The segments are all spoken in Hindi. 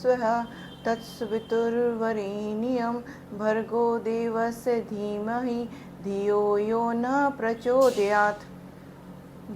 स्वः तत्सवितुर्वरेण्यं भर्गो देवस्य धीमहि धियो यो न प्रचोदयात्।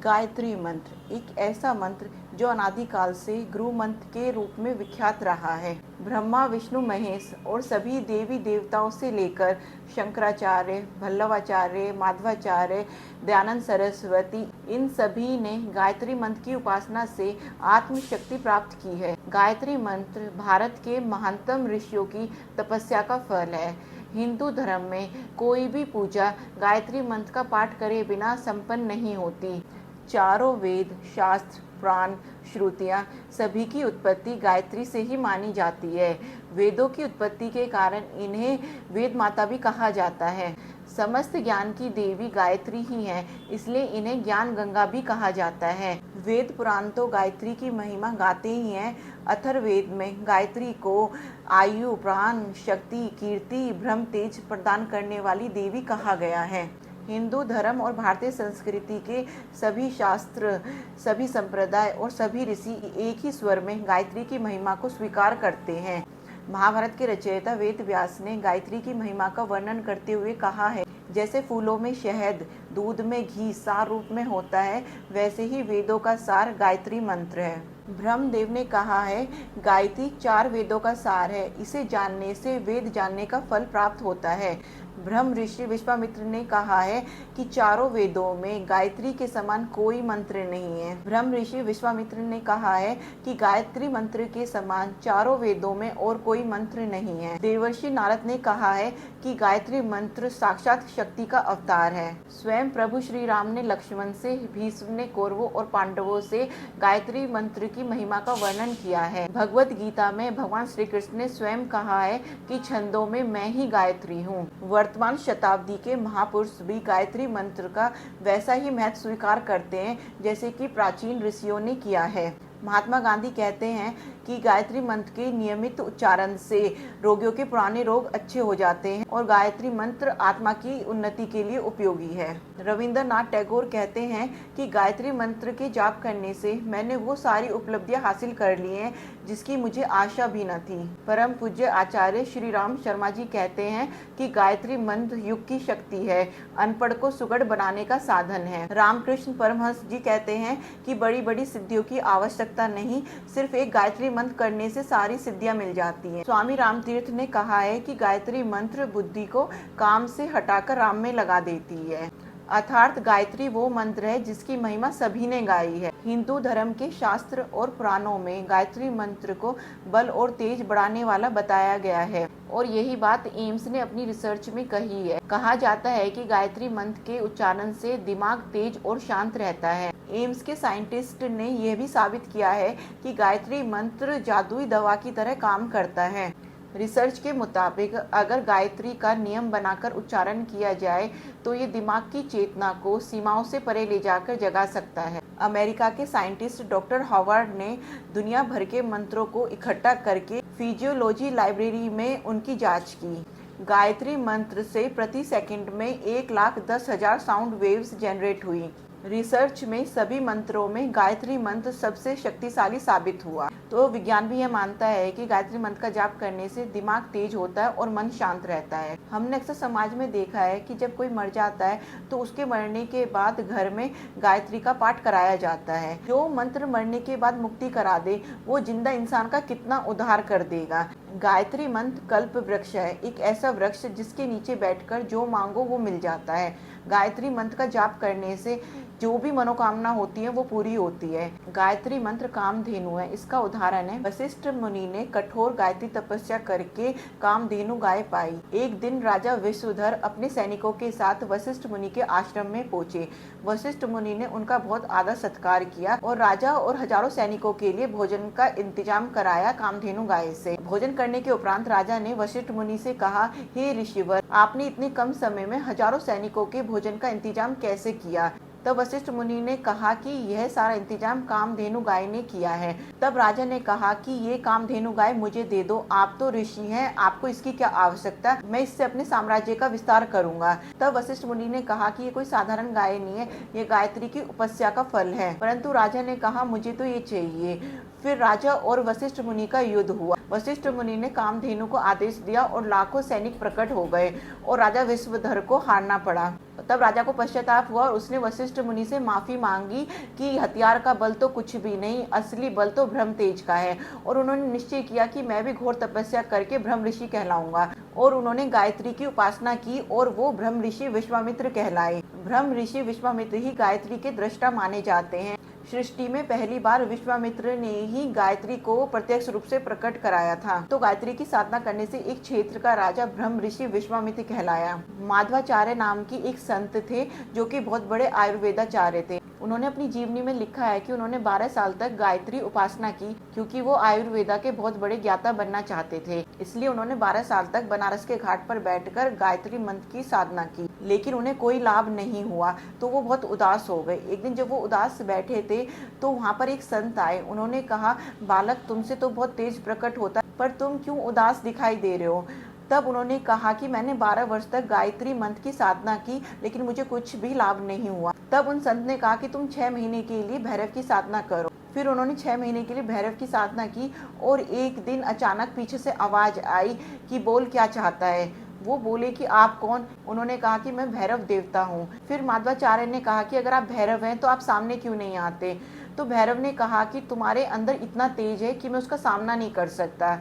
गायत्री मंत्र एक ऐसा मंत्र जो अनादिकाल से गुरु मंत्र के रूप में विख्यात रहा है। ब्रह्मा, विष्णु, महेश और सभी देवी देवताओं से लेकर शंकराचार्य, वल्लभाचार्य, माधवाचार्य, दयानंद सरस्वती, इन सभी ने गायत्री मंत्र की उपासना से आत्मशक्ति प्राप्त की है। गायत्री मंत्र भारत के महानतम ऋषियों की तपस्या का फल है। हिंदू धर्म में कोई भी पूजा गायत्री मंत्र का पाठ करे बिना संपन्न नहीं होती। चारों वेद, शास्त्र, पुराण, श्रुतियाँ सभी की उत्पत्ति गायत्री से ही मानी जाती है। वेदों की उत्पत्ति के कारण इन्हें वेद माता भी कहा जाता है। समस्त ज्ञान की देवी गायत्री ही है, इसलिए इन्हें ज्ञान गंगा भी कहा जाता है। वेद पुराण तो गायत्री की महिमा गाते ही हैं। अथर्ववेद में गायत्री को आयु, प्राण, शक्ति, कीर्ति, ब्रह्म, तेज प्रदान करने वाली देवी कहा गया है। हिंदू धर्म और भारतीय संस्कृति के सभी शास्त्र, सभी संप्रदाय और सभी ऋषि एक ही स्वर में गायत्री की महिमा को स्वीकार करते हैं। महाभारत के रचयिता वेद व्यास ने गायत्री की महिमा का वर्णन करते हुए कहा है, जैसे फूलों में शहद, दूध में घी सार रूप में होता है, वैसे ही वेदों का सार गायत्री मंत्र है। ब्रह्मदेव ने कहा है, गायत्री 4 वेदों का सार है, इसे जानने से वेद जानने का फल प्राप्त होता है। ब्रह्म ऋषि विश्वामित्र ने कहा है कि चारों वेदों में गायत्री के समान कोई मंत्र नहीं है। ब्रह्म ऋषि विश्वामित्र ने कहा है कि गायत्री मंत्र के समान चारों वेदों में और कोई मंत्र नहीं है। देवर्षि नारद ने कहा है कि गायत्री मंत्र साक्षात शक्ति का अवतार है। स्वयं प्रभु श्री राम ने लक्ष्मण से, भीष्म ने कौरवों और पांडवों से गायत्री मंत्र की महिमा का वर्णन किया है। भगवत गीता में भगवान श्री कृष्ण ने स्वयं कहा है कि छंदों में मैं ही गायत्री हूँ। वर्तमान शताब्दी के महापुरुष भी गायत्री मंत्र का वैसा ही महत्व स्वीकार करते हैं जैसे कि प्राचीन ऋषियों ने किया है। महात्मा गांधी कहते हैं कि गायत्री मंत्र के नियमित उच्चारण से रोगियों के पुराने रोग अच्छे हो जाते हैं और गायत्री मंत्र आत्मा की उन्नति के लिए उपयोगी है। रविंद्रनाथ टैगोर कहते हैं कि गायत्री मंत्र के जाप करने से मैंने वो सारी उपलब्धियां हासिल कर ली हैं जिसकी मुझे आशा भी न थी। परम पूज्य आचार्य श्री राम शर्मा जी कहते हैं कि गायत्री मंत्र युग की शक्ति है, अनपढ़ को सुगढ़ बनाने का साधन है। रामकृष्ण परमहंस जी कहते हैं कि बड़ी बड़ी सिद्धियों की आवश्यकता नहीं, सिर्फ एक गायत्री मंत्र करने से सारी सिद्धियां मिल जाती हैं। स्वामी रामतीर्थ ने कहा है कि गायत्री मंत्र बुद्धि को काम से हटाकर राम में लगा देती है। अर्थात गायत्री वो मंत्र है जिसकी महिमा सभी ने गाई है। हिंदू धर्म के शास्त्र और पुराणों में गायत्री मंत्र को बल और तेज बढ़ाने वाला बताया गया है और यही बात एम्स ने अपनी रिसर्च में कही है। कहा जाता है कि गायत्री मंत्र के उच्चारण से दिमाग तेज और शांत रहता है। एम्स के साइंटिस्ट ने यह भी साबित किया है कि गायत्री मंत्र जादुई दवा की तरह काम करता है। रिसर्च के मुताबिक अगर गायत्री का नियम बनाकर उच्चारण किया जाए तो ये दिमाग की चेतना को सीमाओं से परे ले जाकर जगा सकता है। अमेरिका के साइंटिस्ट डॉक्टर हॉवर्ड ने दुनिया भर के मंत्रों को इकट्ठा करके फिजियोलॉजी लाइब्रेरी में उनकी जांच की। गायत्री मंत्र से प्रति सेकंड में 1,10,000 साउंड वेव्स जनरेट हुई। रिसर्च में सभी मंत्रों में गायत्री मंत्र सबसे शक्तिशाली साबित हुआ। तो विज्ञान भी यह मानता है कि गायत्री मंत्र का जाप करने से दिमाग तेज होता है और मन शांत रहता है। हमने अक्सर समाज में देखा है कि जब कोई मर जाता है तो उसके मरने के बाद घर में गायत्री का पाठ कराया जाता है। जो मंत्र मरने के बाद मुक्ति करा दे वो जिंदा इंसान का कितना उद्धार कर देगा। गायत्री मंत्र कल्प वृक्ष है, एक ऐसा वृक्ष जिसके नीचे बैठकर जो मांगो वो मिल जाता है। गायत्री मंत्र का जाप करने से जो भी मनोकामना होती है वो पूरी होती है। गायत्री मंत्र कामधेनु है, इसका उदाहरण है वशिष्ठ मुनि ने कठोर गायत्री तपस्या करके कामधेनु गाय पाई। एक दिन राजा विश्वधर अपने सैनिकों के साथ वशिष्ठ मुनि के आश्रम में पहुंचे। वशिष्ठ मुनि ने उनका बहुत आदर सत्कार किया और राजा और हजारों सैनिकों के लिए भोजन का इंतजाम कराया कामधेनु गाय से। भोजन करने के उपरांत राजा ने वशिष्ठ मुनि से कहा, हे ऋषिवर, आपने इतने कम समय में हजारों सैनिकों के भोजन का इंतजाम कैसे किया? तब वशिष्ठ मुनि ने कहा कि यह सारा इंतजाम कामधेनु गाय ने किया है। तब राजा ने कहा कि ये कामधेनु गाय मुझे दे दो, आप तो ऋषि हैं, आपको इसकी क्या आवश्यकता, मैं इससे अपने साम्राज्य का विस्तार करूंगा। तब वशिष्ठ मुनि ने कहा कि ये कोई साधारण गाय नहीं है, ये गायत्री की तपस्या का फल है। परंतु राजा ने कहा मुझे तो ये चाहिए। फिर राजा और वशिष्ठ मुनि का युद्ध हुआ। वशिष्ठ मुनि ने कामधेनु को आदेश दिया और लाखों सैनिक प्रकट हो गए और राजा विश्वधर को हारना पड़ा। तब राजा को पश्चाताप हुआ और उसने वशिष्ठ मुनि से माफी मांगी कि हथियार का बल तो कुछ भी नहीं, असली बल तो ब्रह्म तेज का है। और उन्होंने निश्चय किया कि मैं भी घोर तपस्या करके ब्रह्म ऋषि कहलाऊंगा। और उन्होंने गायत्री की उपासना की और वो ब्रह्म ऋषि विश्वामित्र कहलाए। ब्रह्म ऋषि विश्वामित्र ही गायत्री के दृष्टा माने जाते हैं। सृष्टि में पहली बार विश्वामित्र ने ही गायत्री को प्रत्यक्ष रूप से प्रकट कराया था। तो गायत्री की साधना करने से एक क्षेत्र का राजा ब्रह्म ऋषि विश्वामित्र कहलाया। माधवाचार्य नाम की एक संत थे जो कि बहुत बड़े आयुर्वेदाचार्य थे। उन्होंने अपनी जीवनी में लिखा है कि उन्होंने 12 साल तक गायत्री उपासना की, क्योंकि वो आयुर्वेदा के बहुत बड़े ज्ञाता बनना चाहते थे। इसलिए उन्होंने 12 साल तक बनारस के घाट पर बैठकर गायत्री मंत्र की साधना की, लेकिन उन्हें कोई लाभ नहीं हुआ। तो वो बहुत उदास हो गए। एक दिन जब वो उदास बैठे थे तो वहाँ पर एक संत आए। उन्होंने कहा, बालक तुमसे तो बहुत तेज प्रकट होता है, पर तुम क्यों उदास दिखाई दे रहे हो? तब उन्होंने कहा कि मैंने 12 वर्ष तक गायत्री मंत्र की साधना की, लेकिन मुझे कुछ भी लाभ नहीं हुआ। तब उन संत ने कहा कि तुम 6 महीने के लिए भैरव की साधना करो। फिर उन्होंने 6 महीने के लिए भैरव की साधना की और एक दिन अचानक पीछे से आवाज आई कि बोल क्या चाहता है। वो बोले कि आप कौन? उन्होंने कहा कि मैं भैरव देवता हूँ। फिर माधवाचार्य ने कहा कि अगर आप भैरव हैं तो आप सामने क्यों नहीं आते? तो भैरव ने कहा कि तुम्हारे अंदर इतना तेज है कि मैं उसका सामना नहीं कर सकता।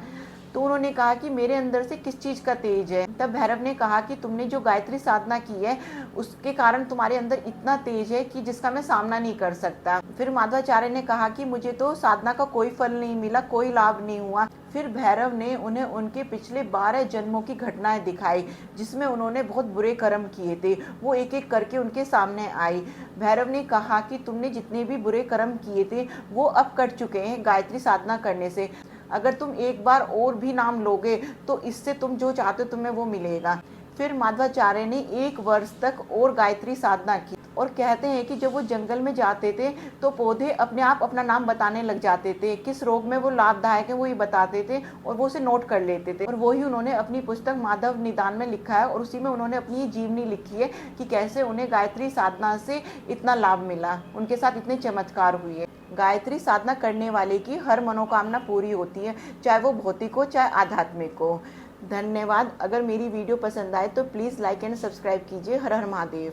तो उन्होंने कहा कि मेरे अंदर से किस चीज का तेज है? तब भैरव ने कहा कि तुमने जो गायत्री साधना की है उसके कारण तुम्हारे अंदर इतना तेज है कि जिसका मैं सामना नहीं कर सकता। फिर माधवाचार्य ने कहा कि मुझे तो साधना का कोई फल नहीं मिला, कोई लाभ नहीं हुआ। फिर भैरव ने उन्हें उनके पिछले 12 जन्मों की घटनाएं दिखाई, जिसमें उन्होंने बहुत बुरे कर्म किए थे। वो एक एक करके उनके सामने आई। भैरव ने कहा कि तुमने जितने भी बुरे कर्म किए थे वो अब कट चुके हैं गायत्री साधना करने से। अगर तुम एक बार और भी नाम लोगे तो इससे तुम जो चाहते हो तुम्हें वो मिलेगा। फिर माधवाचार्य ने 1 वर्ष तक और गायत्री साधना की और कहते हैं कि जब वो जंगल में जाते थे तो पौधे अपने आप अपना नाम बताने लग जाते थे, किस रोग में वो लाभदायक है वो ही बताते थे और वो उसे नोट कर लेते थे। और वही उन्होंने अपनी पुस्तक माधव निदान में लिखा है और उसी में उन्होंने अपनी जीवनी लिखी है कि कैसे उन्हें गायत्री साधना से इतना लाभ मिला, उनके साथ इतने चमत्कार हुए। गायत्री साधना करने वाले की हर मनोकामना पूरी होती है, चाहे वो भौतिक हो चाहे आध्यात्मिक हो। धन्यवाद। अगर मेरी वीडियो पसंद आए तो प्लीज़ लाइक एंड सब्सक्राइब कीजिए। हर हर महादेव।